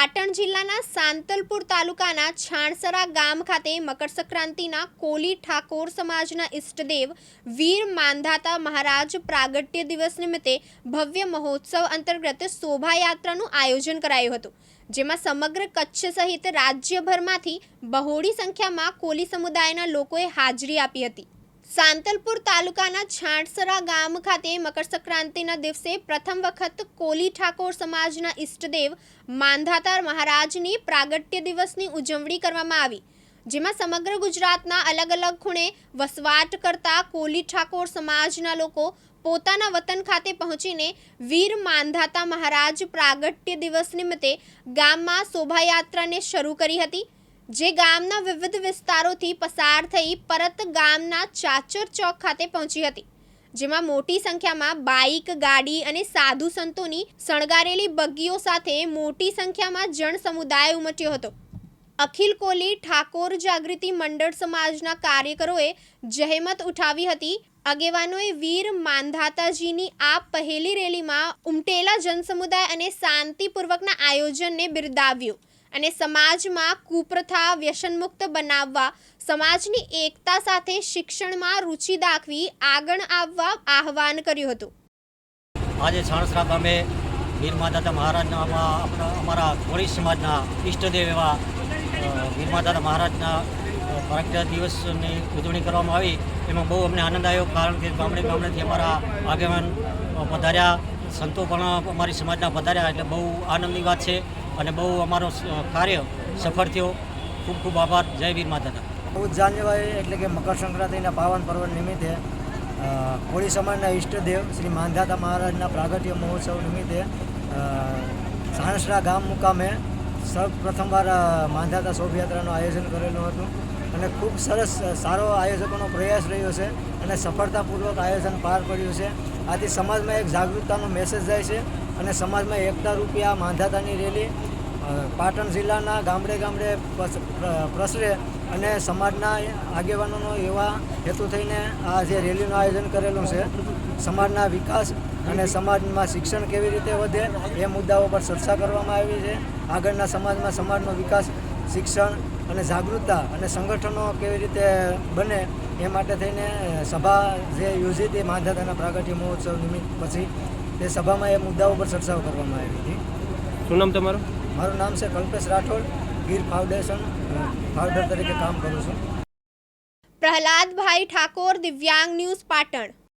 પાટણ જિલ્લાના સાંતલપુર તાલુકાના છાણસરા ગામ ખાતે મકર સંક્રાંતિના કોલી ઠાકોર સમાજના ઇષ્ટદેવ વીર માંધાતા મહારાજ પ્રાગટ્ય દિવસ નિમિત્તે ભવ્ય મહોત્સવ અંતર્ગત શોભાયાત્રાનું આયોજન કરાયું હતું, જેમાં સમગ્ર કચ્છ સહિત રાજ્યભરમાંથી બહોળી સંખ્યામાં કોલી સમુદાયના લોકોએ હાજરી આપી હતી। સાંતલપુર તાલુકાના છાણસરા ગામ ખાતે મકર સંક્રાંતિના દિવસે પ્રથમ વખત કોલી ઠાકોર સમાજના ઇષ્ટદેવ માંધાતા મહારાજની પ્રાગટ્ય દિવસની ઉજવણી કરવામાં આવી, જેમાં સમગ્ર ગુજરાતના અલગ અલગ ખૂણે વસવાટ કરતા કોલી ઠાકોર સમાજના લોકો પોતાના વતન ખાતે પહોંચીને વીર માંધાતા મહારાજ પ્રાગટ્ય દિવસ નિમિત્તે ગામમાં શોભાયાત્રાને શરૂ કરી હતી, જે ગામના વિવિધ વિસ્તારોથી પસાર થઈ પરત ગામના ચાચર ચોક ખાતે પહોંચી હતી, જેમાં મોટી સંખ્યામાં બાઇક, ગાડી અને સાધુ સંતોની શણગારેલી બગીઓ સાથે મોટી સંખ્યામાં જન સમુદાય ઉમટ્યો હતો। અખિલ કોલી ઠાકોર જાગૃતિ મંડળ સમાજના કાર્યકરોએ જહેમત ઉઠાવી હતી। આગેવાનોએ વીર માંધાતાજીની આ પહેલી રેલીમાં ઉમટેલા જનસમુદાય અને શાંતિપૂર્વકના આયોજનને બિરદાવ્યું અને સમાજમાં કુપ્રથા વ્યસનમુક્ત બનાવવા, સમાજની એકતા સાથે શિક્ષણમાં રુચિ દાખવી આગળ આવવા આહવાન કર્યું હતું। આજે છાણસરા ગામે વીર માંધાતા મહારાજના અમારા કોળી સમાજના ઈષ્ટદેવ એવા વીર માંધાતા મહારાજના પ્રાગટ્ય દિવસની ઉજવણી કરવામાં આવી। એમાં બહુ અમને આનંદ આવ્યો, કારણ કે ગામડેથી અમારા આગેવાન પધાર્યા, સંતો પણ અમારી સમાજના પધાર્યા, એટલે બહુ આનંદની વાત છે અને બહુ અમારો કાર્ય સફળ થયો। ખૂબ ખૂબ આભાર। જય વીર માંધાતા। 14 જાન્યુઆરી એટલે કે મકર સંક્રાંતિના પાવન પર્વ નિમિત્તે કોળી સમાજના ઈષ્ટદેવ શ્રી માંધાતા મહારાજના પ્રાગટ્ય મહોત્સવ નિમિત્તે છાણસરા ગામ મુકામે સૌપ્રથમવાર માંધાતા શોભાયાત્રાનું આયોજન કરેલું હતું અને ખૂબ સરસ સારો આયોજકોનો પ્રયાસ રહ્યો છે અને સફળતાપૂર્વક આયોજન પાર પડ્યું છે। આથી સમાજમાં એક જાગૃતતાનો મેસેજ જાય છે અને સમાજમાં એકતા રૂપી આ માંધાતાની રેલી પાટણ જિલ્લાના ગામડે ગામડે પ્રસરે અને સમાજના આગેવાનોનો એવા હેતુ થઈને આ જે રેલીનું આયોજન કરેલું છે, સમાજના વિકાસ અને સમાજમાં શિક્ષણ કેવી રીતે વધે એ મુદ્દાઓ પર ચર્ચા કરવામાં આવી છે। આગળના સમાજનો વિકાસ, શિક્ષણ અને જાગૃતતા અને સંગઠનો કેવી રીતે બને એ માટે થઈને સભા જે યોજી હતી માંધાતાના પ્રાગટ્ય મહોત્સવ નિમિત્ત પછી તે સભામાં એ મુદ્દાઓ પર ચર્ચાઓ કરવામાં આવી હતી। શું નામ તમારું? મારું નામ છે કલ્પેશ રાઠોડ, ગીર ફાઉન્ડેશન ફાઉન્ડર તરીકે કામ કરું છું। પ્રહલાદભાઈ ઠાકોર, દિવ્યાંગ ન્યૂઝ, પાટણ।